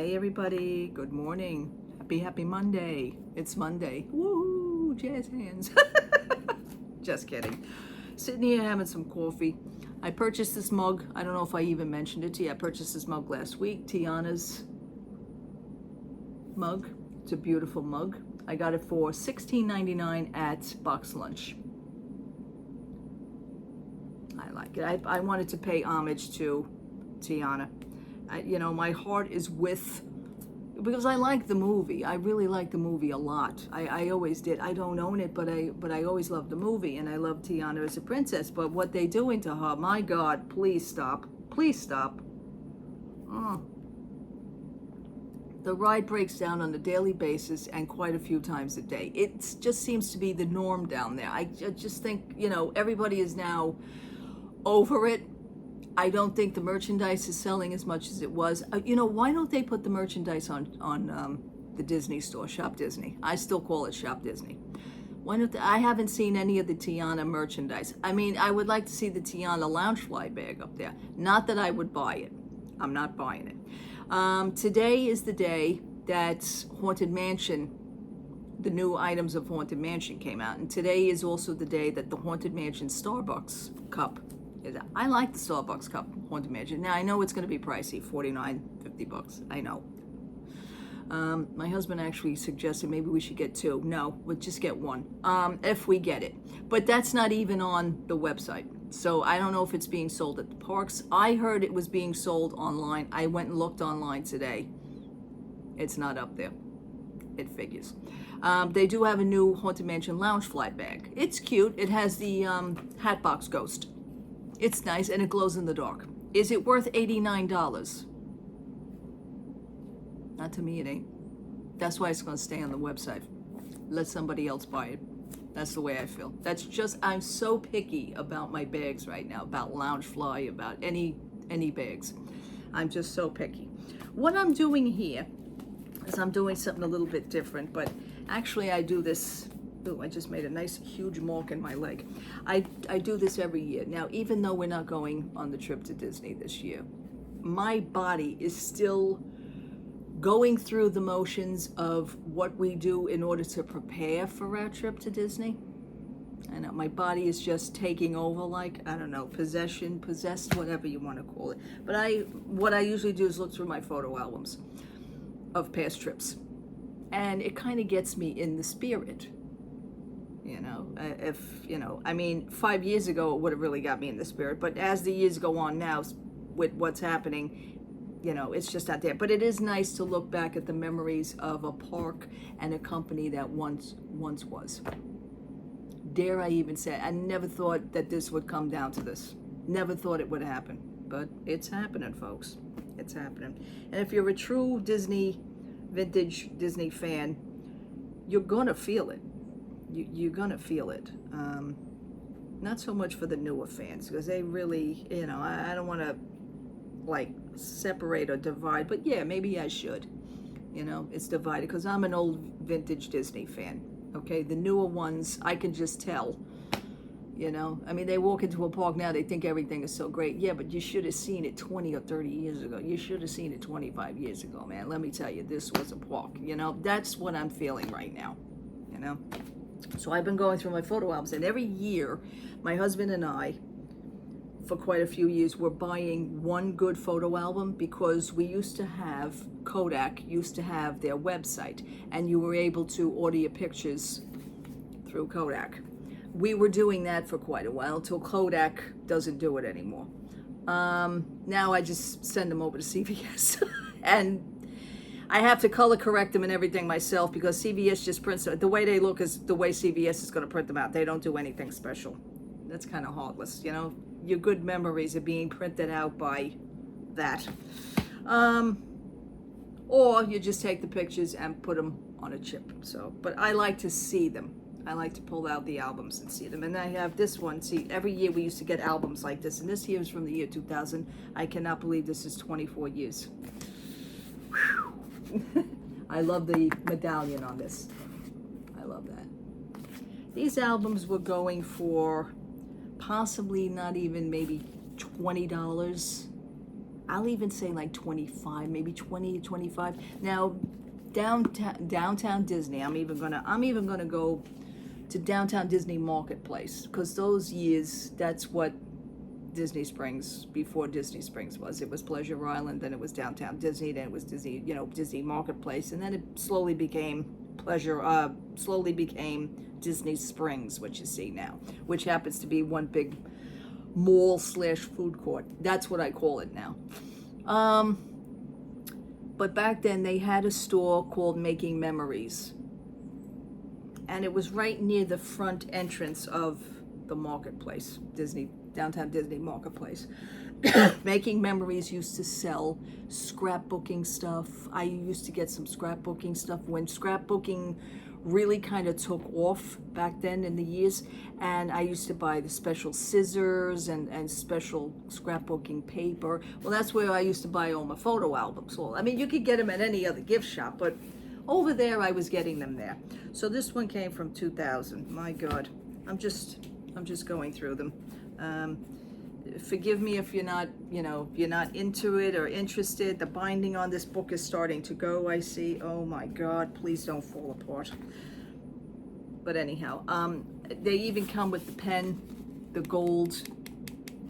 Hey everybody, good morning. Happy Monday. It's Monday. Woo, jazz hands. Just kidding. Sitting here having some coffee. I purchased this mug. I don't know if I even mentioned it to you. I purchased this mug last week. Tiana's mug. It's a beautiful mug. I got it for $16.99 at Box Lunch. I like it. I wanted to pay homage to Tiana. My heart is with, because I like the movie. I really like the movie a lot. I always did. I don't own it, but I always loved the movie, and I love Tiana as a princess. But what they doing to her, my God, please stop. Please stop. Oh. The ride breaks down on a daily basis and quite a few times a day. It just seems to be the norm down there. I just think, everybody is now over it. I don't think the merchandise is selling as much as it was. Why don't they put the merchandise on the Disney store, Shop Disney? I still call it Shop Disney. Why don't I haven't seen any of the Tiana merchandise. I mean, I would like to see the Tiana Loungefly bag up there. Not that I would buy it. I'm not buying it. Today is the day that Haunted Mansion, the new items of Haunted Mansion came out. And today is also the day that the Haunted Mansion Starbucks cup. I like the Starbucks cup, Haunted Mansion. Now, I know it's going to be pricey, $49, $50. I know. My husband actually suggested maybe we should get two. No, we'll just get one, if we get it. But that's not even on the website. So I don't know if it's being sold at the parks. I heard it was being sold online. I went and looked online today. It's not up there. It figures. They do have a new Haunted Mansion Loungefly bag. It's cute. It has the Hatbox Ghost. It's nice and it glows in the dark. Is it worth $89? Not to me, it ain't. That's why it's going to stay on the website. Let somebody else buy it. That's the way I feel. I'm so picky about my bags right now, about Loungefly, about any bags. I'm just so picky. What I'm doing here is I'm doing something a little bit different, but actually I do this. Oh, I just made a nice huge mark in my leg. I do this every year. Now, even though we're not going on the trip to Disney this year, my body is still going through the motions of what we do in order to prepare for our trip to Disney. I know my body is just taking over, like, I don't know, possessed, whatever you want to call it. But what I usually do is look through my photo albums of past trips. And it kind of gets me in the spirit. 5 years ago, it would have really got me in the spirit. But as the years go on now, with what's happening, it's just not there. But it is nice to look back at the memories of a park and a company that once was. Dare I even say, I never thought that this would come down to this. Never thought it would happen. But it's happening, folks. It's happening. And if you're a true vintage Disney fan, you're going to feel it. You're gonna feel it. Not so much for the newer fans, because they really, I don't want to separate or divide, but yeah, maybe I should. It's divided because I'm an old vintage Disney fan. Okay, the newer ones, I can just tell. They walk into a park now, they think everything is so great. Yeah, but you should have seen it 20 or 30 years ago. You should have seen it 25 years ago, man. Let me tell you, this was a park. That's what I'm feeling right now. So I've been going through my photo albums, and every year, my husband and I, for quite a few years, were buying one good photo album, because Kodak used to have their website, and you were able to order your pictures through Kodak. We were doing that for quite a while, till Kodak doesn't do it anymore. Now I just send them over to CVS, and I have to color correct them and everything myself, because CVS just prints the way they look is the way CVS is going to print them out. They don't do anything special. That's kind of heartless, Your good memories are being printed out by that. Or you just take the pictures and put them on a chip. But I like to see them. I like to pull out the albums and see them. And I have this one. See, every year we used to get albums like this, and this year is from the year 2000. I cannot believe this is 24 years. Whew. I love the medallion on this. I love that. These albums were going for possibly not even maybe $20. I'll even say like 25, maybe 20 to 25. Now, downtown Disney, I'm even gonna go to downtown Disney Marketplace, because those years, that's what Disney Springs, before Disney Springs was. It was Pleasure Island, then it was downtown Disney, then it was Disney, Disney Marketplace, and then it slowly became Disney Springs, which you see now, which happens to be one big mall / food court. That's what I call it now. But back then they had a store called Making Memories, and it was right near the front entrance of the marketplace, downtown Disney Marketplace. Making Memories used to sell scrapbooking stuff. I used to get some scrapbooking stuff when scrapbooking really kind of took off back then in the years, and I used to buy the special scissors and special scrapbooking paper. Well, that's where I used to buy all my photo albums. Well, I mean, you could get them at any other gift shop, but over there I was getting them there. So this one came from 2000. My God, I'm just going through them. Forgive me if you're not, if you're not into it or interested. The binding on this book is starting to go, I see. Oh my God, please don't fall apart. But anyhow, they even come with the pen, the gold,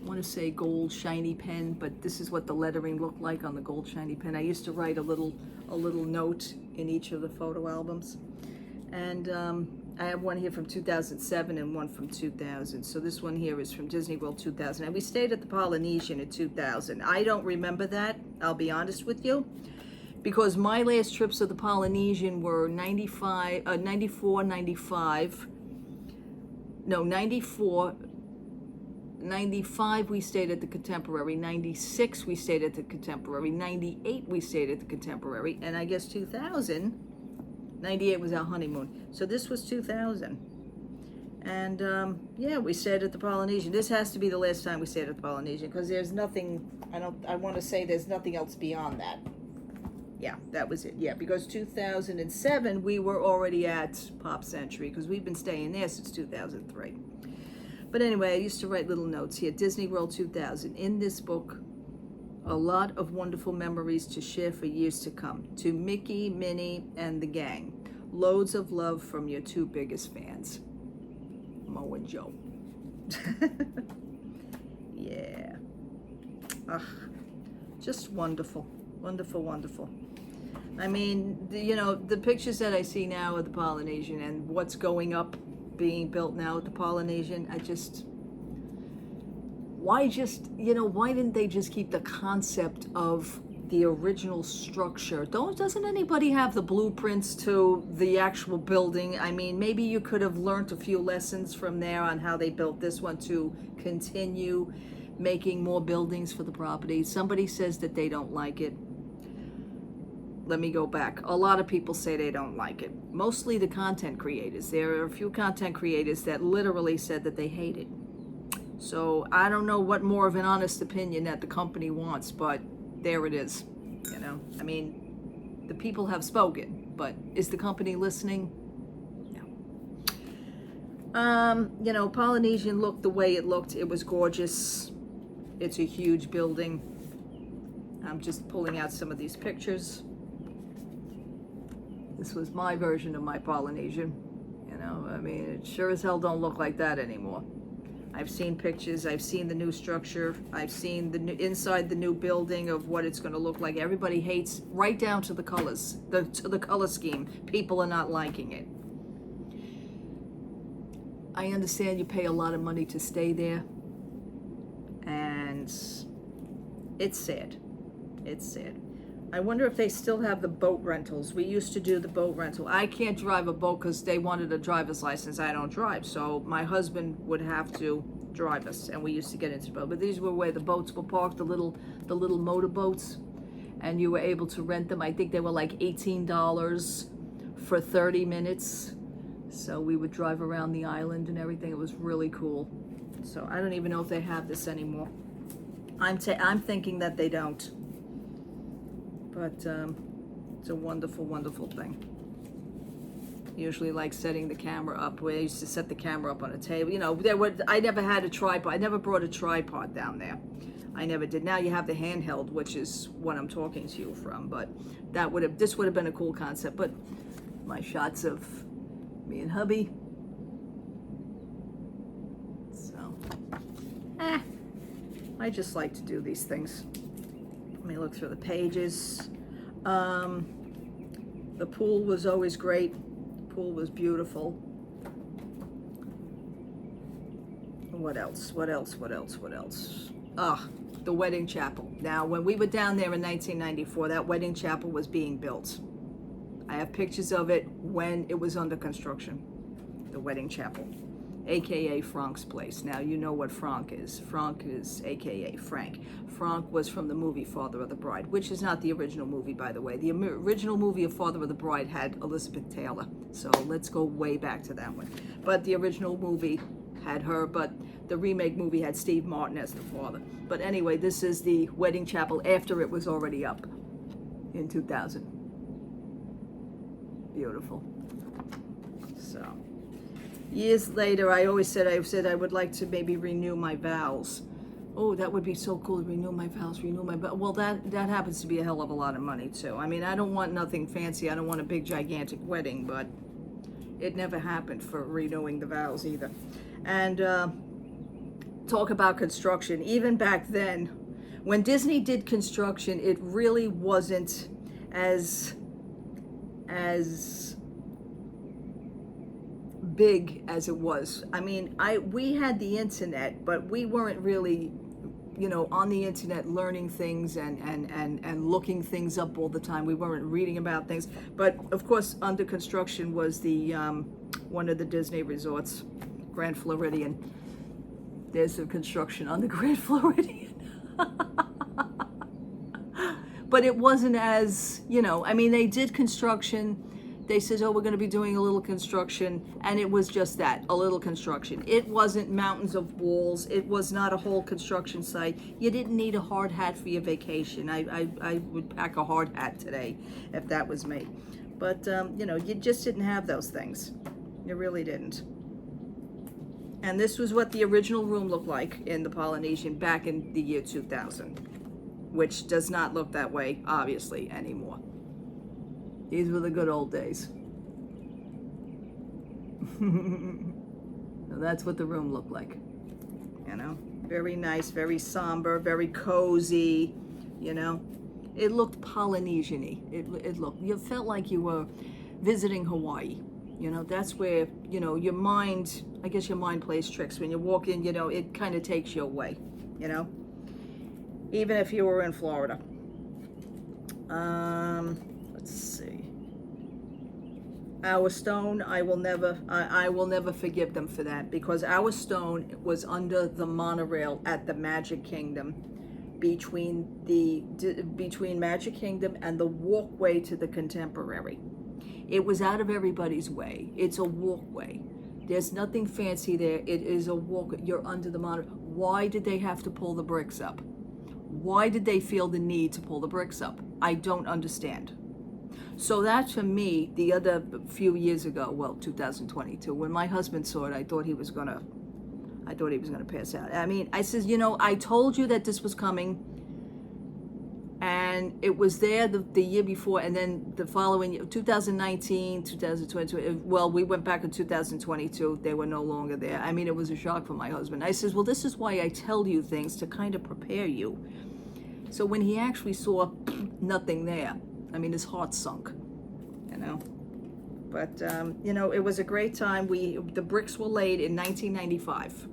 I want to say gold shiny pen, but this is what the lettering looked like on the gold shiny pen. I used to write a little note in each of the photo albums. And I have one here from 2007 and one from 2000. So this one here is from Disney World 2000. And we stayed at the Polynesian in 2000. I don't remember that, I'll be honest with you, because my last trips of the Polynesian were 94, 95. No, 94, 95 we stayed at the Contemporary, 96 we stayed at the Contemporary, 98 we stayed at the Contemporary, and I guess 2000, 98 was our honeymoon. So this was 2000. And yeah, we stayed at the Polynesian. This has to be the last time we stayed at the Polynesian, because there's nothing, I want to say there's nothing else beyond that. Yeah, that was it. Yeah, because 2007 we were already at Pop Century, because we've been staying there since 2003. But anyway, I used to write little notes here. Disney World 2000. In this book, a lot of wonderful memories to share for years to come. To Mickey, Minnie, and the gang. Loads of love from your two biggest fans, Mo and Joe. Yeah. Ugh. Just wonderful. Wonderful, wonderful. I mean, the pictures that I see now of the Polynesian and what's going up, being built now at the Polynesian, why didn't they just keep the concept of the original structure? Doesn't anybody have the blueprints to the actual building? I mean, maybe you could have learned a few lessons from there on how they built this one to continue making more buildings for the property. Somebody says that they don't like it. Let me go back. A lot of people say they don't like it. Mostly the content creators. There are a few content creators that literally said that they hate it. So I don't know what more of an honest opinion that the company wants, but there it is. I mean, the people have spoken, but is the company listening? No. Polynesian looked the way it looked. It was gorgeous. It's a huge building. I'm just pulling out some of these pictures. This was my version of my Polynesian. I mean, it sure as hell don't look like that anymore. I've seen pictures, I've seen the new structure, I've seen inside the new building of what it's going to look like. Everybody hates, right down to the colors, to the color scheme. People are not liking it. I understand you pay a lot of money to stay there, and it's sad. It's sad. I wonder if they still have the boat rentals. We used to do the boat rental. I can't drive a boat because they wanted a driver's license. I don't drive, so my husband would have to drive us, and we used to get into the boat. But these were where the boats were parked, the little motor boats, and you were able to rent them. I think they were like $18 for 30 minutes. So we would drive around the island and everything. It was really cool. So I don't even know if they have this anymore. I'm thinking that they don't. But it's a wonderful, wonderful thing. Usually like setting the camera up. We used to set the camera up on a table. I never had a tripod. I never brought a tripod down there. I never did. Now you have the handheld, which is what I'm talking to you from, but this would have been a cool concept. But my shots of me and hubby. So, I just like to do these things. Let me look through the pages. The pool was always great. The pool was beautiful. What else? The wedding chapel. Now, when we were down there in 1994, that wedding chapel was being built. I have pictures of it when it was under construction. The wedding chapel, AKA Frank's place. Now, you know what Frank is. Frank is AKA Frank. Frank was from the movie Father of the Bride, which is not the original movie, by the way. The original movie of Father of the Bride had Elizabeth Taylor. So let's go way back to that one. But the original movie had her, but the remake movie had Steve Martin as the father. But anyway, this is the wedding chapel after it was already up in 2000. Beautiful. So, years later, I said I would like to maybe renew my vows. Oh, that would be so cool to renew my vows, well, that happens to be a hell of a lot of money too. I mean, I don't want nothing fancy. I don't want a big gigantic wedding, but it never happened for renewing the vows either. And talk about construction. Even back then, when Disney did construction, it really wasn't as big as it was. I mean, we had the internet, but we weren't really, on the internet learning things and looking things up all the time. We weren't reading about things. But of course, under construction was the one of the Disney resorts, Grand Floridian. There's some construction on the Grand Floridian. But it wasn't as, they did construction. They said, oh, we're going to be doing a little construction. And it was just that, a little construction. It wasn't mountains of walls. It was not a whole construction site. You didn't need a hard hat for your vacation. I would pack a hard hat today if that was me. But, you just didn't have those things. You really didn't. And this was what the original room looked like in the Polynesian back in the year 2000, which does not look that way, obviously, anymore. These were the good old days. So that's what the room looked like. Very nice, very somber, very cozy, It looked Polynesian-y. It looked, you felt like you were visiting Hawaii. That's where, your mind, I guess your mind plays tricks. When you walk in, it kind of takes you away, even if you were in Florida. Let's see. Our Stone, I will never forgive them for that, because Our Stone was under the monorail at the Magic Kingdom, between Magic Kingdom and the walkway to the Contemporary. It was out of everybody's way. It's a walkway. There's nothing fancy there. It is a walk. You're under the monorail. Why did they have to pull the bricks up? Why did they feel the need to pull the bricks up? I don't understand. So that, to me, the other few years ago, well, 2022, when my husband saw it, I thought he was gonna pass out. I mean, I says, I told you that this was coming, and it was there the year before, and then the following year, 2019, 2022, well, we went back in 2022, they were no longer there. I mean, it was a shock for my husband. I says, well, this is why I tell you things, to kind of prepare you. So when he actually saw nothing there, I mean, his heart sunk, But, it was a great time. The bricks were laid in 1995.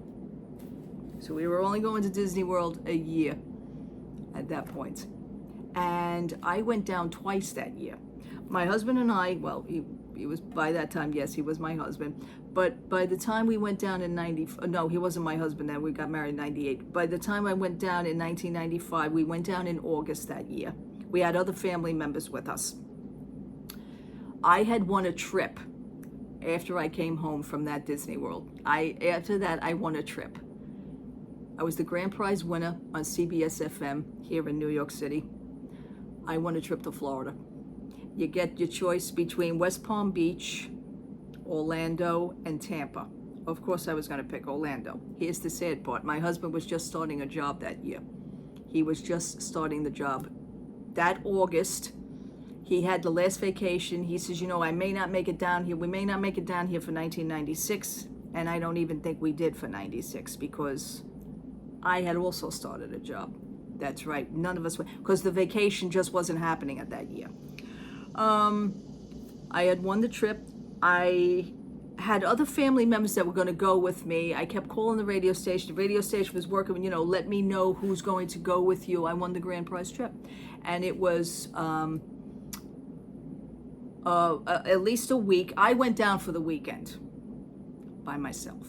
So we were only going to Disney World a year at that point. And I went down twice that year. My husband and I, well, he was, by that time, yes, he was my husband. But by the time we went down in no, he wasn't my husband then, we got married in 98. By the time I went down in 1995, we went down in August that year. We had other family members with us. I had won a trip after I came home from that Disney World. After that, I won a trip. I was the grand prize winner on CBS FM here in New York City. I won a trip to Florida. You get your choice between West Palm Beach, Orlando, and Tampa. Of course, I was going to pick Orlando. Here's the sad part. My husband was just starting a job that year. He was just starting the job. That August, he had the last vacation. He says, I may not make it down here. We may not make it down here for 1996. And I don't even think we did for 96 because I had also started a job. That's right. None of us went because the vacation just wasn't happening at that year. I had won the trip. I had other family members that were going to go with me. I kept calling the radio station. The radio station was working, let me know who's going to go with you. I won the grand prize trip. And it was at least a week. I went down for the weekend by myself.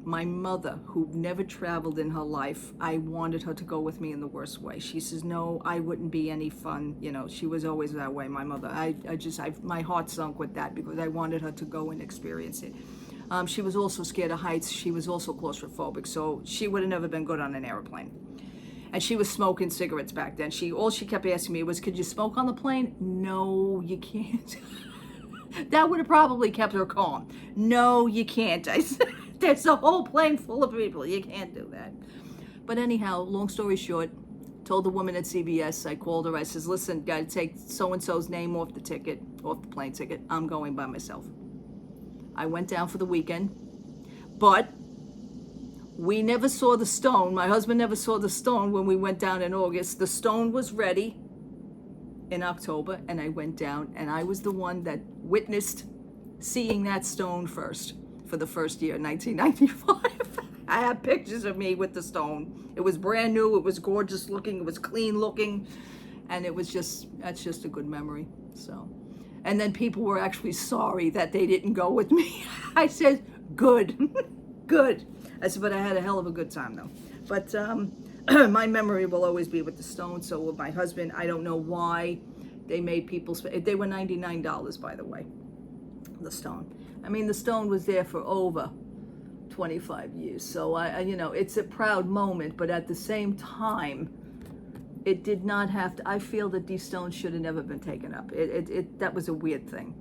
My mother, who never traveled in her life, I wanted her to go with me in the worst way. She says, no, I wouldn't be any fun. She was always that way, my mother. My heart sunk with that because I wanted her to go and experience it. She was also scared of heights. She was also claustrophobic, so she would have never been good on an airplane. And she was smoking cigarettes back then. All she kept asking me was, could you smoke on the plane? No, you can't. That would have probably kept her calm. No, you can't. I said, there's a whole plane full of people. You can't do that. But anyhow, long story short, told the woman at CBS, I called her, I says, listen, got to take so-and-so's name off the plane ticket. I'm going by myself. I went down for the weekend, but we never saw the stone. My husband never saw the stone when we went down in August. The stone was ready in October, and I went down, and I was the one that witnessed seeing that stone first for the first year, 1995. I have pictures of me with the stone. It was brand new, it was gorgeous looking, it was clean looking, and that's just a good memory. So, and then people were actually sorry that they didn't go with me. I said, good, good. I said, but I had a hell of a good time though. But my memory will always be with the stone. So with my husband, I don't know why they made people they were $99, by the way, the stone. I mean, the stone was there for over 25 years. So it's a proud moment, but at the same time, it did not have to. I feel that these stones should have never been taken up. That was a weird thing.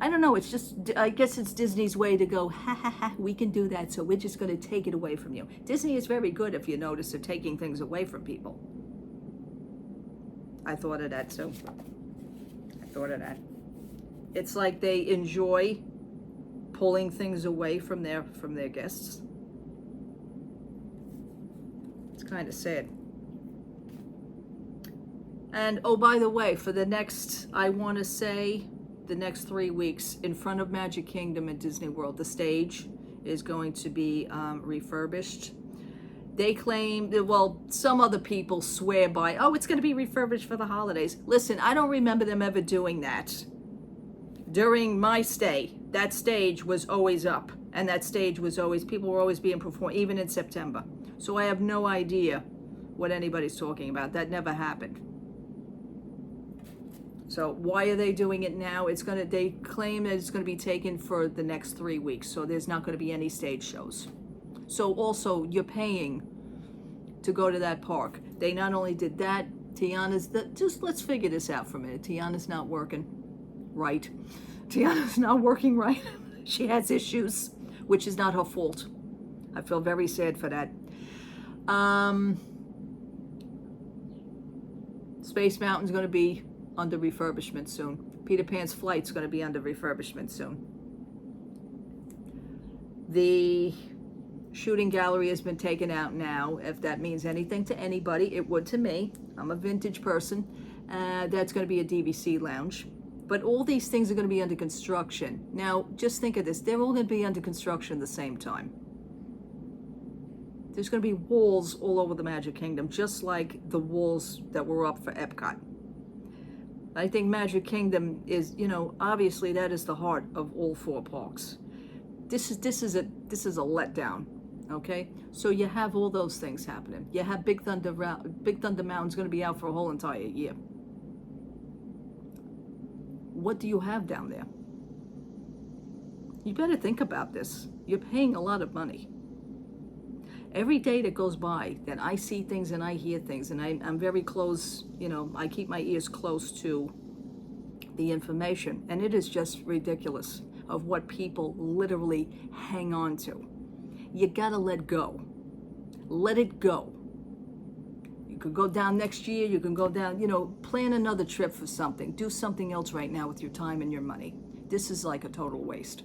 I don't know. It's just, I guess it's Disney's way to go, ha ha ha, we can do that, so we're just going to take it away from you. Disney is very good, if you notice, at taking things away from people. I thought of that too. It's like they enjoy pulling things away from their guests. It's kind of sad. And oh, by the way, for the next, I want to say, the next 3 weeks in front of Magic Kingdom at Disney World, the stage is going to be refurbished. They claim, well, some other people swear by, oh, it's going to be refurbished for the holidays. Listen, I don't remember them ever doing that. During my stay, that stage was always up, and that stage was always, people were always being performed, even in September. So I have no idea what anybody's talking about. That never happened. So why are they doing it now? They claim that it's going to be taken for the next 3 weeks, so there's not going to be any stage shows. So also, you're paying to go to that park. They not only did that, just let's figure this out for a minute. Tiana's not working right. Tiana's not working right. She has issues, which is not her fault. I feel very sad for that. Space Mountain's going to be under refurbishment soon. Peter Pan's Flight's going to be under refurbishment soon. The shooting gallery has been taken out now. If that means anything to anybody, it would to me. I'm a vintage person. That's going to be a DVC lounge. But all these things are going to be under construction. Now, just think of this. They're all going to be under construction at the same time. There's going to be walls all over the Magic Kingdom, just like the walls that were up for Epcot. I think Magic Kingdom is, obviously that is the heart of all 4 parks. This is a letdown, okay? So you have all those things happening. You have Big Thunder Mountain's going to be out for a whole entire year. What do you have down there? You better think about this. You're paying a lot of money. Every day that goes by that I see things and I hear things, and I'm very close, I keep my ears close to the information, and it is just ridiculous of what people literally hang on to. You gotta let go. Let it go. You could go down next year. You can go down, plan another trip for something. Do something else right now with your time and your money. This is like a total waste.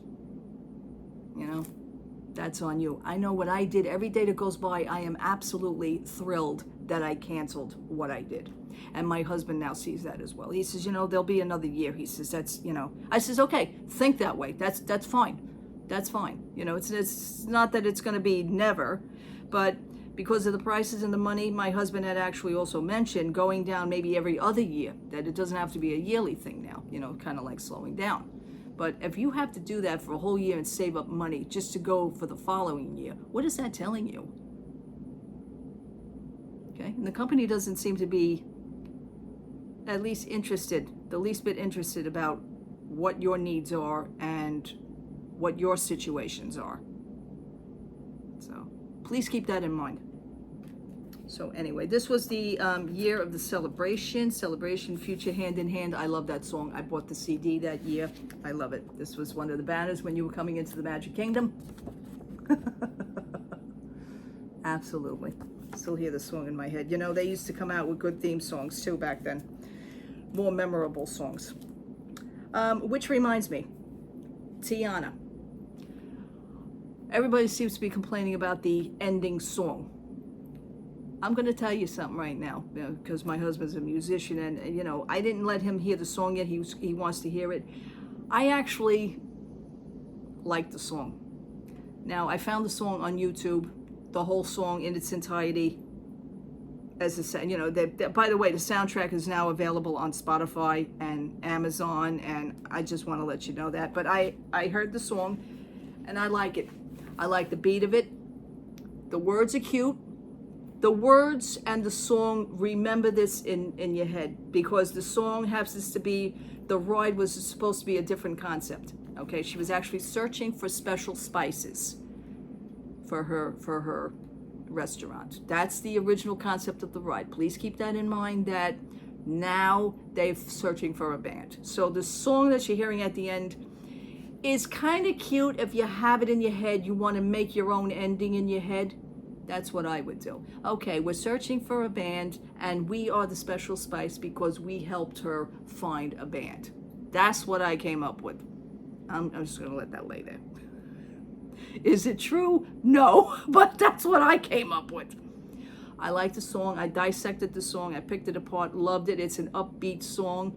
That's on you. I know what I did. Every day that goes by, I am absolutely thrilled that I canceled what I did. And my husband now sees that as well. He says, there'll be another year. He says, I says, okay, think that way. That's fine. That's fine. It's not that it's going to be never, but because of the prices and the money, my husband had actually also mentioned going down maybe every other year, that it doesn't have to be a yearly thing now, kind of like slowing down. But if you have to do that for a whole year and save up money just to go for the following year, what is that telling you? Okay, and the company doesn't seem to be at least the least bit interested about what your needs are and what your situations are. So please keep that in mind. So anyway, this was the year of the celebration, Future Hand in Hand. I love that song. I bought the CD that year. I love it. This was one of the banners when you were coming into the Magic Kingdom. Absolutely. Still hear the song in my head. They used to come out with good theme songs too back then. More memorable songs. Which reminds me, Tiana. Everybody seems to be complaining about the ending song. I'm going to tell you something right now, because my husband's a musician, and I didn't let him hear the song yet. He wants to hear it. I actually like the song. Now, I found the song on YouTube, the whole song in its entirety. By the way, the soundtrack is now available on Spotify and Amazon, and I just want to let you know that. But I heard the song, and I like it. I like the beat of it. The words are cute. The words and the song, remember this in your head, because the song happens to be, the ride was supposed to be a different concept. Okay, she was actually searching for special spices for her restaurant. That's the original concept of the ride. Please keep that in mind, that now they're searching for a band. So the song that you're hearing at the end is kind of cute. If you have it in your head, you want to make your own ending in your head. That's what I would do. Okay, we're searching for a band, and we are the special spice because we helped her find a band. That's what I came up with. I'm just going to let that lay there. Is it true? No, but that's what I came up with. I like the song. I dissected the song. I picked it apart, loved it. It's an upbeat song.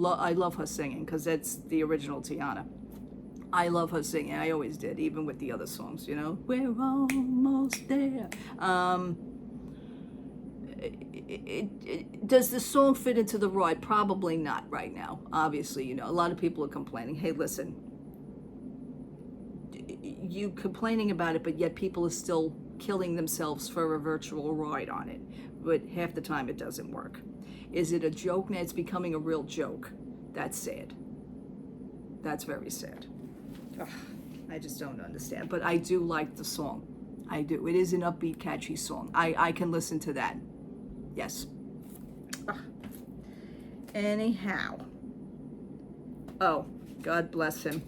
I love her singing because that's the original Tiana. I love her singing. I always did, even with the other songs, We're almost there. Does the song fit into the ride? Probably not right now. Obviously, a lot of people are complaining. Hey, listen, you complaining about it, but yet people are still killing themselves for a virtual ride on it. But half the time it doesn't work. Is it a joke? Now it's becoming a real joke. That's sad. That's very sad. Ugh, I just don't understand. But I do like the song. I do. It is an upbeat, catchy song. I can listen to that. Yes. Ugh. Anyhow. Oh, God bless him.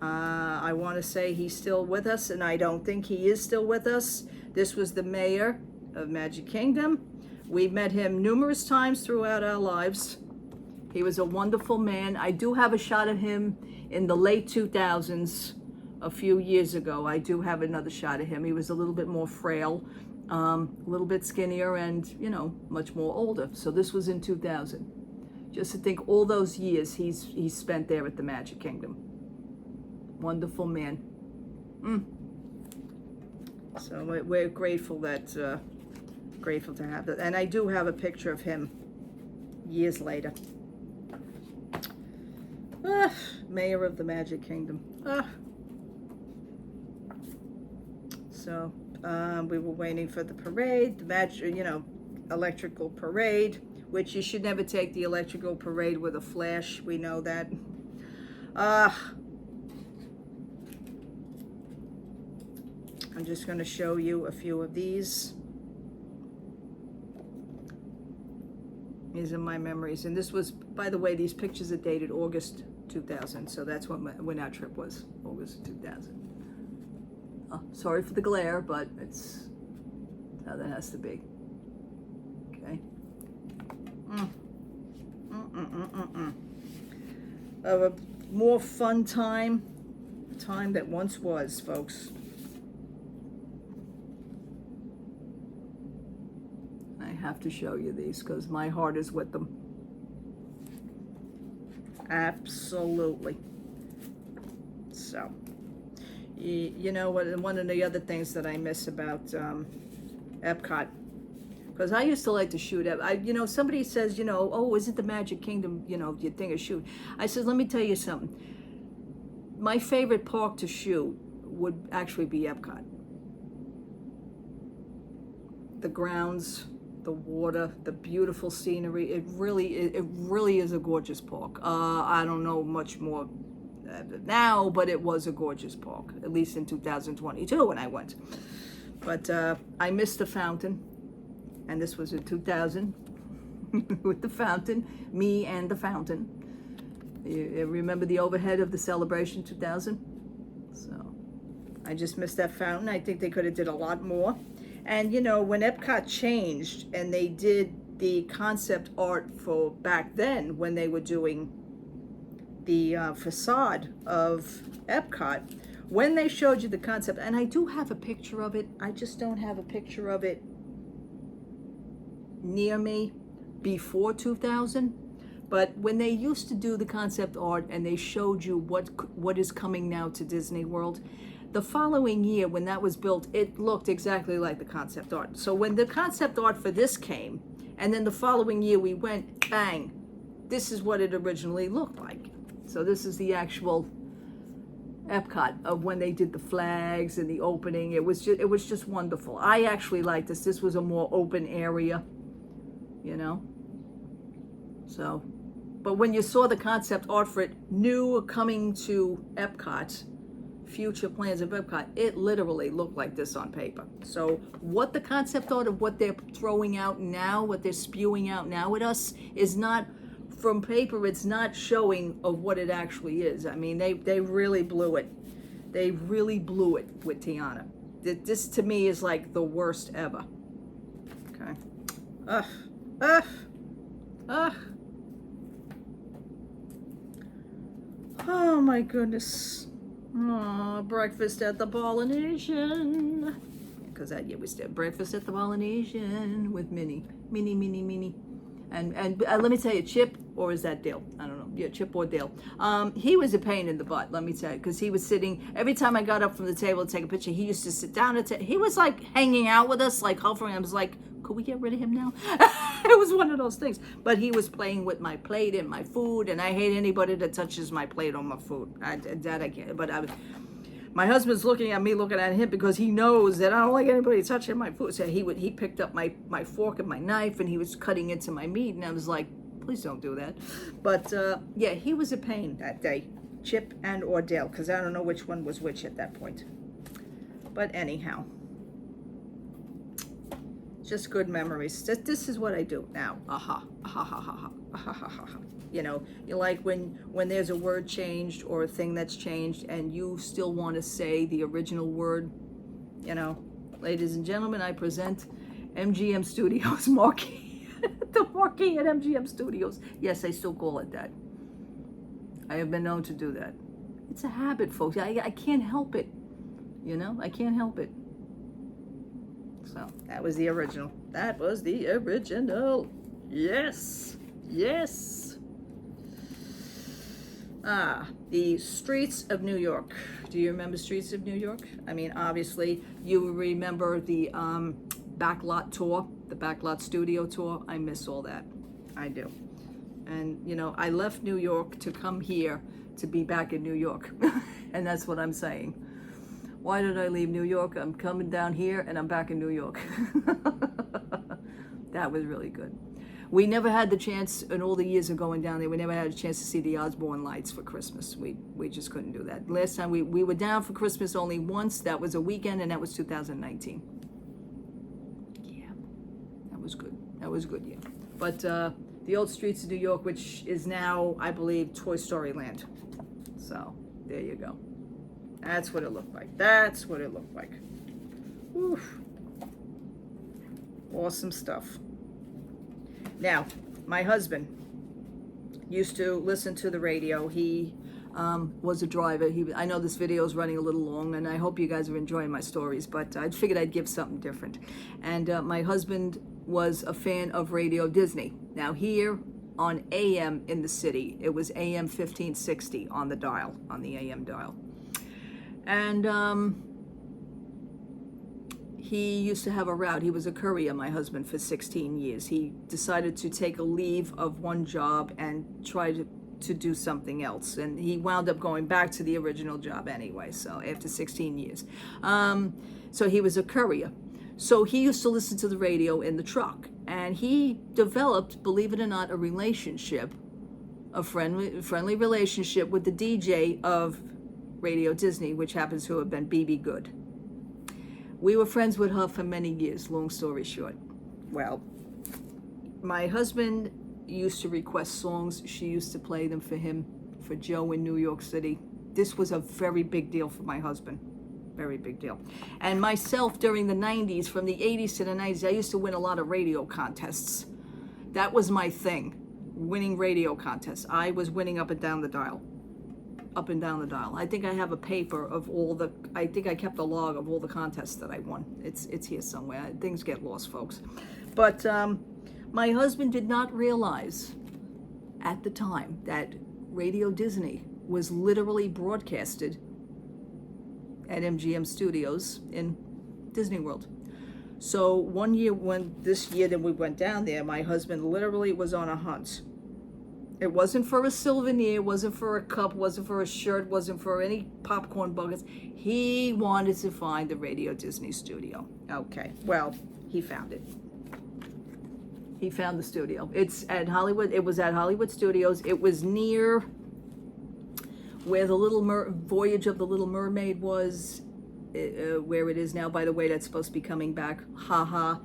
I want to say he's still with us, and I don't think he is still with us. This was the mayor of Magic Kingdom. We've met him numerous times throughout our lives. He was a wonderful man. I do have a shot of him in the late 2000s, a few years ago. I do have another shot of him. He was a little bit more frail, a little bit skinnier, and, much more older. So this was in 2000. Just to think all those years he's spent there at the Magic Kingdom. Wonderful man. So we're grateful to have that. And I do have a picture of him years later. Mayor of the Magic Kingdom. So we were waiting for the parade, the electrical parade, which you should never take the electrical parade with a flash. We know that. I'm just going to show you a few of these. These are my memories. And this was, by the way, these pictures are dated August 2000. So that's when our trip was, August 2000. Oh, sorry for the glare, but it's how that has to be. Okay. Mm. Mm-mm-mm-mm-mm. Of a more fun time, time that once was, folks. I have to show you these because my heart is with them. Absolutely. So, you know what? One of the other things that I miss about Epcot, because I used to like to shoot at. Somebody says, oh, is it the Magic Kingdom? Your thing is shoot. I said, let me tell you something. My favorite park to shoot would actually be Epcot. The grounds, the water, the beautiful scenery. It really is a gorgeous park. I don't know much more now, but it was a gorgeous park, at least in 2022 when I went. But I missed the fountain, and this was in 2000 with the fountain, me and the fountain. You remember the overhead of the Celebration 2000? So I just missed that fountain. I think they could have did a lot more. And when Epcot changed and they did the concept art for back then when they were doing the facade of Epcot, when they showed you the concept, and I do have a picture of it, I just don't have a picture of it near me before 2000. But when they used to do the concept art and they showed you what is coming now to Disney World, the following year when that was built, it looked exactly like the concept art. So when the concept art for this came, and then the following year we went, bang, this is what it originally looked like. So this is the actual Epcot of when they did the flags and the opening. It was just wonderful. I actually liked this. This was a more open area, So, but when you saw the concept art for it, new coming to Epcot, future plans of Epcot, it literally looked like this on paper. So what the concept art of what they're throwing out now, what they're spewing out now at us, is not from paper. It's not showing of what it actually is. I mean, they really blew it. They really blew it with Tiana. This to me is like the worst ever. Okay. Oh my goodness. Oh, breakfast at the Polynesian. Because that year we did breakfast at the Polynesian with Minnie. And let me tell you, Chip, or is that Dale? I don't know. Yeah, Chip or Dale. He was a pain in the butt, let me tell you, because he was sitting, every time I got up from the table to take a picture, he used to sit down and he was like hanging out with us, like hovering. I was like, could we get rid of him now? It was one of those things. But he was playing with my plate and my food, and I hate anybody that touches my plate or my food. I can't. But my husband's looking at me, looking at him, because he knows that I don't like anybody touching my food. So he picked up my fork and my knife, and he was cutting into my meat, and I was like, please don't do that. But yeah, he was a pain that day, Chip and or Dale, because I don't know which one was which at that point. But anyhow, just good memories. This is what I do now. You like when there's a word changed or a thing that's changed and you still want to say the original word. Ladies and gentlemen, I present MGM Studios marquee. The marquee at MGM Studios. Yes, I still call it that. I have been known to do that. It's a habit, folks. I can't help it. I can't help it. So that was the original. That was the original. Yes. The streets of New York. Do you remember Streets of New York? I mean, obviously, you remember the backlot tour, the backlot studio tour. I miss all that. I do. And, I left New York to come here to be back in New York. And that's what I'm saying. Why did I leave New York? I'm coming down here and I'm back in New York. That was really good. We never had the chance, in all the years of going down there, we never had a chance to see the Osborne lights for Christmas. We just couldn't do that. Last time we were down for Christmas only once. That was a weekend, and that was 2019. Yeah, that was good. That was a good year. But the old streets of New York, which is now, I believe, Toy Story Land. So there you go. That's what it looked like. That's what it looked like. Oof. Awesome stuff. Now, my husband used to listen to the radio. He was a driver. I know this video is running a little long, and I hope you guys are enjoying my stories, but I figured I'd give something different. And my husband was a fan of Radio Disney. Now, here on AM in the city, it was AM 1560 on the dial, on the AM dial. And he used to have a route. He was a courier, my husband, for 16 years. He decided to take a leave of one job and try to do something else. And he wound up going back to the original job anyway, so after 16 years. So he was a courier. So he used to listen to the radio in the truck. And he developed, believe it or not, a relationship, a friendly relationship with the DJ of Radio Disney, which happens to have been BB Good. We were friends with her for many years, long story short. Well, my husband used to request songs. She used to play them for him, for Joe in New York City. This was a very big deal for my husband. Very big deal. And myself, during the 90s, from the 80s to the 90s, I used to win a lot of radio contests. That was my thing, winning radio contests. I was winning up and down the dial. Up and down the dial. I think I have a paper of I think I kept a log of all the contests that I won. It's here somewhere. Things get lost, folks. But my husband did not realize at the time that Radio Disney was literally broadcasted at MGM Studios in Disney World. So one year, this year that we went down there, my husband literally was on a hunt. It wasn't for a souvenir, wasn't for a cup, wasn't for a shirt, wasn't for any popcorn buckets. He wanted to find the Radio Disney studio. Okay, well, he found it. He found the studio. It's at Hollywood. It was at Hollywood Studios. It was near where the Voyage of the Little Mermaid was, where it is now. By the way, that's supposed to be coming back. Ha ha.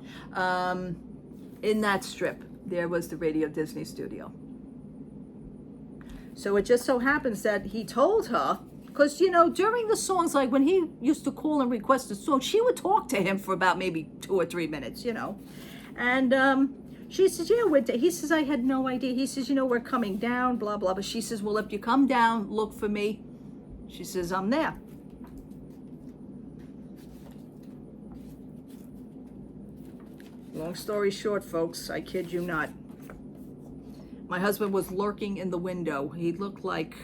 In that strip, there was the Radio Disney studio. So it just so happens that he told her, because, you know, during the songs, like when he used to call and request a song, she would talk to him for about maybe 2 or 3 minutes, you know. And she says, yeah, he says, I had no idea. He says, you know, we're coming down, blah, blah, but she says, well, if you come down, look for me. She says, I'm there. Long story short, folks, I kid you not. My husband was lurking in the window. He looked like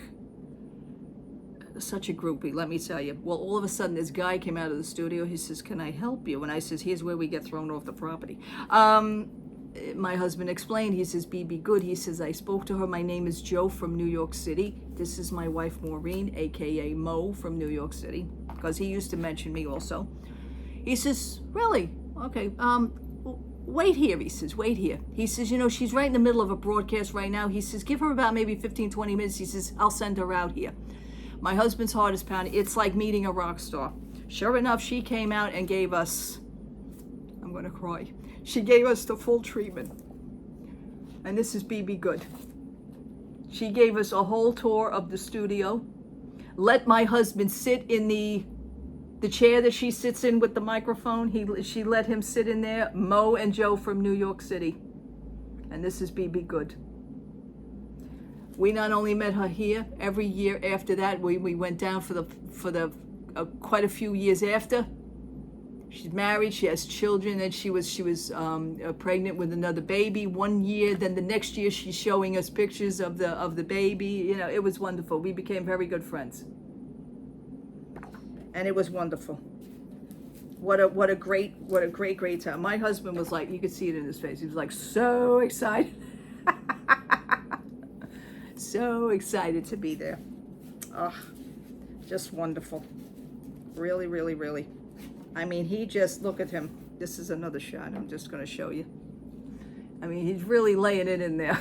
such a groupie, let me tell you. Well, all of a sudden, this guy came out of the studio. He says, can I help you? And I says, here's where we get thrown off the property. My husband explained. He says, BB Good. He says, I spoke to her. My name is Joe from New York City. This is my wife, Maureen, a.k.a. Mo from New York City, because he used to mention me also. He says, really? Okay. Wait here, he says, wait here. He says, you know, she's right in the middle of a broadcast right now. He says, give her about maybe 15, 20 minutes. He says, I'll send her out here. My husband's heart is pounding. It's like meeting a rock star. Sure enough, she came out and gave us, I'm going to cry. She gave us the full treatment. And this is BB Good. She gave us a whole tour of the studio. Let my husband sit in the chair that she sits in with the microphone. She let him sit in there. Mo and Joe from New York City. And this is BB Good. We not only met her here, every year after that, we went down for the quite a few years after. She's married, she has children, and she was pregnant with another baby 1 year. Then the next year, she's showing us pictures of the baby. You know, it was wonderful. We became very good friends. And it was wonderful. What a great time. My husband was like, you could see it in his face. He was like so excited. So excited to be there. Oh, just wonderful. Really, really, really. I mean, he just, look at him. This is another shot I'm just going to show you. I mean, he's really laying it in there.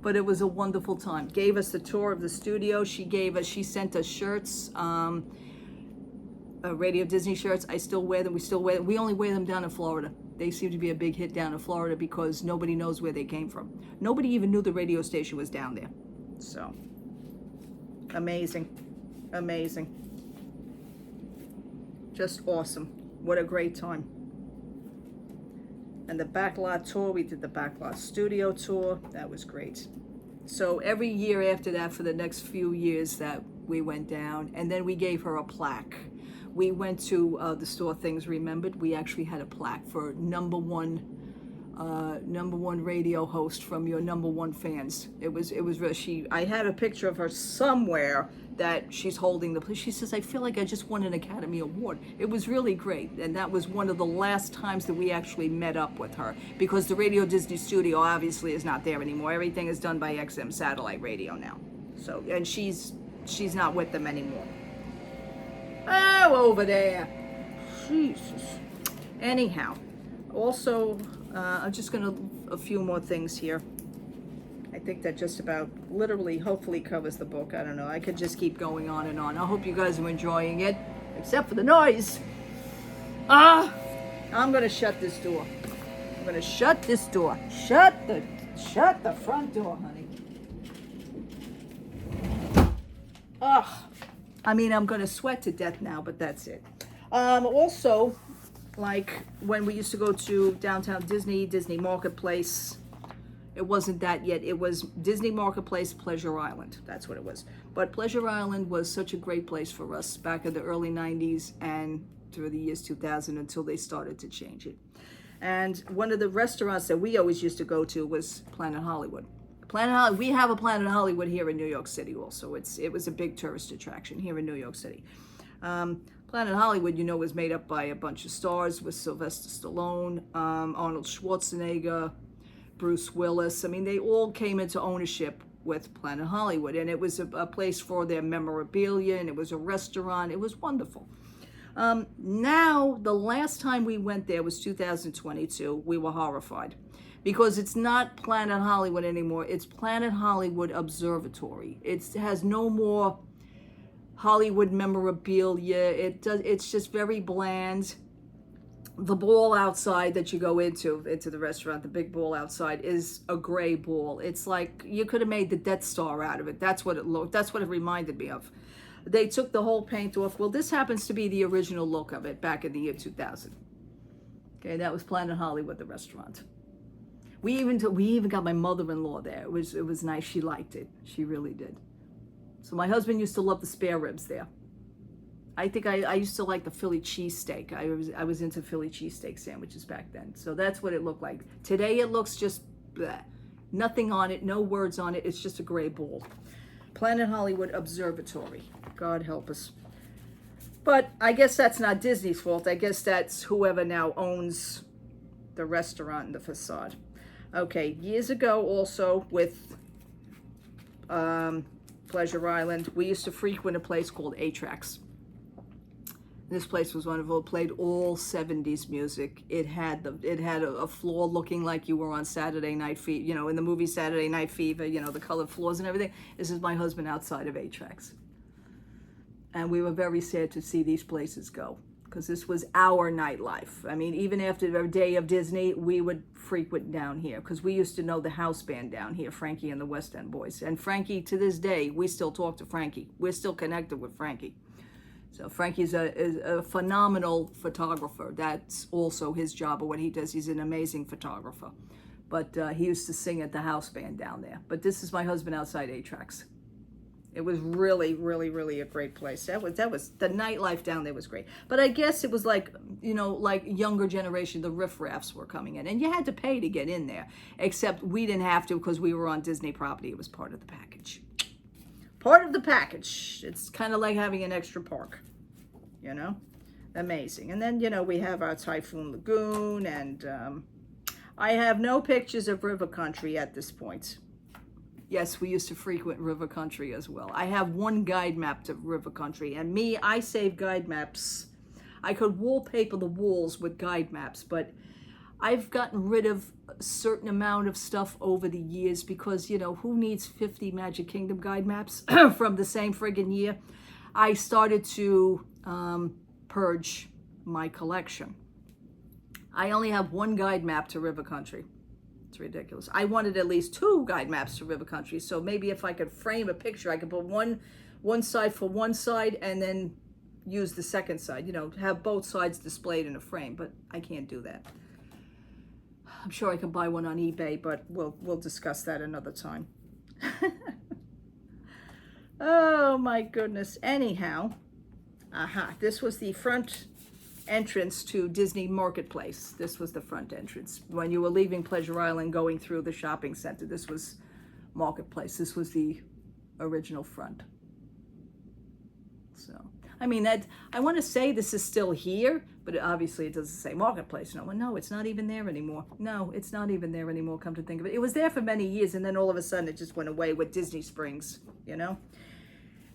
But it was a wonderful time. Gave us the tour of the studio. She sent us shirts, Radio Disney shirts. I still wear them. We still wear them. We only wear them down in Florida. They seem to be a big hit down in Florida because nobody knows where they came from. Nobody even knew the radio station was down there. So, amazing. Amazing. Just awesome. What a great time. And the Backlot tour, we did the Backlot studio tour. That was great. So every year after that, for the next few years that we went down, and then we gave her a plaque. We went to the store Things Remembered. We actually had a plaque for number one radio host from your number one fans. It was really, I had a picture of her somewhere that she's holding the place. She says, I feel like I just won an Academy Award. It was really great. And that was one of the last times that we actually met up with her, because the Radio Disney studio obviously is not there anymore. Everything is done by XM Satellite Radio now. So, and she's not with them anymore. Oh, over there. Jesus. Anyhow, also, I'm just a few more things here. I think that just about literally, hopefully covers the book. I don't know. I could just keep going on and on. I hope you guys are enjoying it, except for the noise. I'm going to shut this door. I'm going to shut this door. Shut the front door, honey. I mean, I'm going to sweat to death now, but that's it. Also, like when we used to go to downtown Disney Marketplace, it wasn't that yet. It was Disney Marketplace, Pleasure Island. That's what it was. But Pleasure Island was such a great place for us back in the early 90s and through the years 2000 until they started to change it. And one of the restaurants that we always used to go to was Planet Hollywood. We have a Planet Hollywood here in New York City also. It was a big tourist attraction here in New York City. Planet Hollywood, you know, was made up by a bunch of stars with Sylvester Stallone, Arnold Schwarzenegger, Bruce Willis. I mean, they all came into ownership with Planet Hollywood, and it was a place for their memorabilia, and it was a restaurant. It was wonderful. Now, the last time we went there was 2022. We were horrified because it's not Planet Hollywood anymore. It's Planet Hollywood Observatory. It has no more Hollywood memorabilia. It's just very bland. The ball outside that you go into the restaurant, the big ball outside, is a gray ball. It's like you could have made the Death Star out of it. That's what it looked. That's what it reminded me of. They took the whole paint off. Well, this happens to be the original look of it back in the year 2000. Okay, that was Planet Hollywood, the restaurant. We even got my mother-in-law there. It was nice. She liked it. She really did. So my husband used to love the spare ribs there. I think I used to like the Philly cheesesteak. I was into Philly cheesesteak sandwiches back then. So that's what it looked like. Today it looks just bleh. Nothing on it, no words on it. It's just a gray ball. Planet Hollywood Observatory. God help us. But I guess that's not Disney's fault. I guess that's whoever now owns the restaurant and the facade. Okay, years ago also with Pleasure Island, we used to frequent a place called A-Trax. This place was wonderful. It played all 70s music. It had a floor looking like you were on Saturday Night Fever, you know, in the movie Saturday Night Fever, you know, the colored floors and everything. This is my husband outside of A-Trax. And we were very sad to see these places go, because this was our nightlife. I mean, even after the day of Disney, we would frequent down here, because we used to know the house band down here, Frankie and the West End Boys. And Frankie, to this day, we still talk to Frankie. We're still connected with Frankie. So Frankie's a phenomenal photographer. That's also his job, or what he does. He's an amazing photographer. But he used to sing at the house band down there. But this is my husband outside A-Trax. It was really, really, really a great place. That was the nightlife down there was great. But I guess it was like, you know, like younger generation, the riffraffs were coming in. And you had to pay to get in there. Except we didn't have to, because we were on Disney property. It was part of the package. Part of the package. It's kind of like having an extra park, you know? Amazing. And then, you know, we have our Typhoon Lagoon, and I have no pictures of River Country at this point. Yes, we used to frequent River Country as well. I have one guide map to River Country, and I save guide maps. I could wallpaper the walls with guide maps, but I've gotten rid of a certain amount of stuff over the years because, you know, who needs 50 Magic Kingdom guide maps from the same friggin' year? I started to purge my collection. I only have one guide map to River Country. It's ridiculous. I wanted at least 2 guide maps to River Country, so maybe if I could frame a picture, I could put one side for one side and then use the second side, you know, have both sides displayed in a frame, but I can't do that. I'm sure I can buy one on eBay, but we'll discuss that another time. Oh my goodness. Anyhow, this was the front entrance to Disney Marketplace. This was the front entrance. When you were leaving Pleasure Island going through the shopping center, this was Marketplace. This was the original front. So, I mean, that I want to say this is still here, but obviously it doesn't say Marketplace. No, it's not even there anymore. No, it's not even there anymore, come to think of it. It was there for many years, and then all of a sudden it just went away with Disney Springs, you know?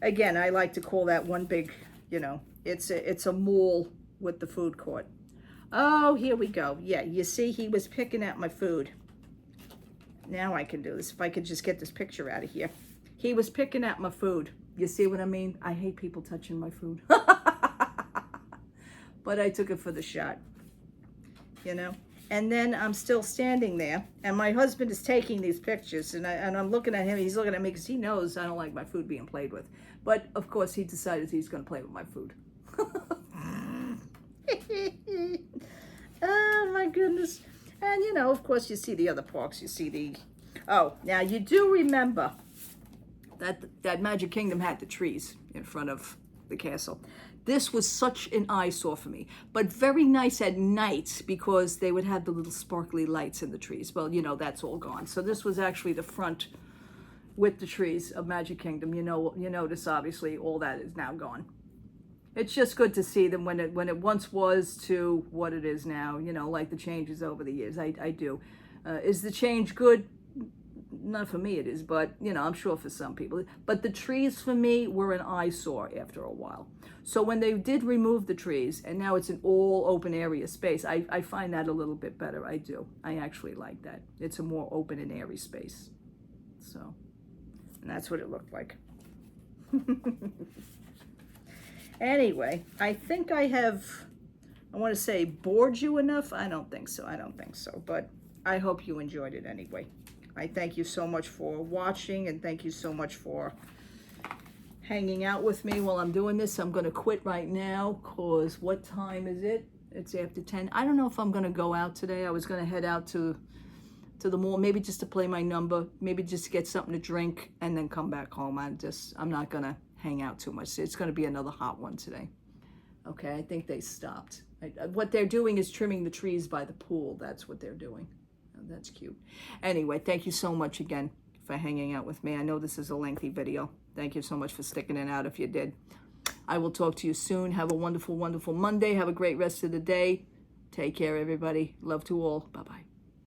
Again, I like to call that one big, you know, it's a mall with the food court. Oh, here we go. Yeah, you see, he was picking at my food. Now I can do this. If I could just get this picture out of here. He was picking at my food. You see what I mean? I hate people touching my food. But I took it for the shot, you know? And then I'm still standing there, and my husband is taking these pictures, and I'm looking at him. He's looking at me because he knows I don't like my food being played with. But, of course, he decided he's going to play with my food. Oh, my goodness. And, you know, of course, you see the other parks. You see the... Oh, now, you do remember that Magic Kingdom had the trees in front of the castle. This was such an eyesore for me, but very nice at night because they would have the little sparkly lights in the trees. Well, you know, that's all gone. So this was actually the front with the trees of Magic Kingdom. You notice, obviously, all that is now gone. It's just good to see them when it once was to what it is now, you know, like the changes over the years. I do. Is the change good? Not for me it is, but, you know, I'm sure for some people. But the trees for me were an eyesore after a while. So when they did remove the trees, and now it's an all open area space, I find that a little bit better. I do. I actually like that. It's a more open and airy space. So, and that's what it looked like. Anyway, I think I want to say, bored you enough. I don't think so. But I hope you enjoyed it anyway. I thank you so much for watching, and thank you so much for hanging out with me while I'm doing this. I'm going to quit right now because what time is it? It's after 10. I don't know if I'm going to go out today. I was going to head out to the mall, maybe just to play my number, maybe just to get something to drink and then come back home. I'm not going to hang out too much. It's going to be another hot one today. Okay, I think they stopped. What they're doing is trimming the trees by the pool. That's what they're doing. That's cute. Anyway, thank you so much again for hanging out with me. I know this is a lengthy video. Thank you so much for sticking it out if you did. I will talk to you soon. Have a wonderful, wonderful Monday. Have a great rest of the day. Take care, everybody. Love to all. Bye-bye.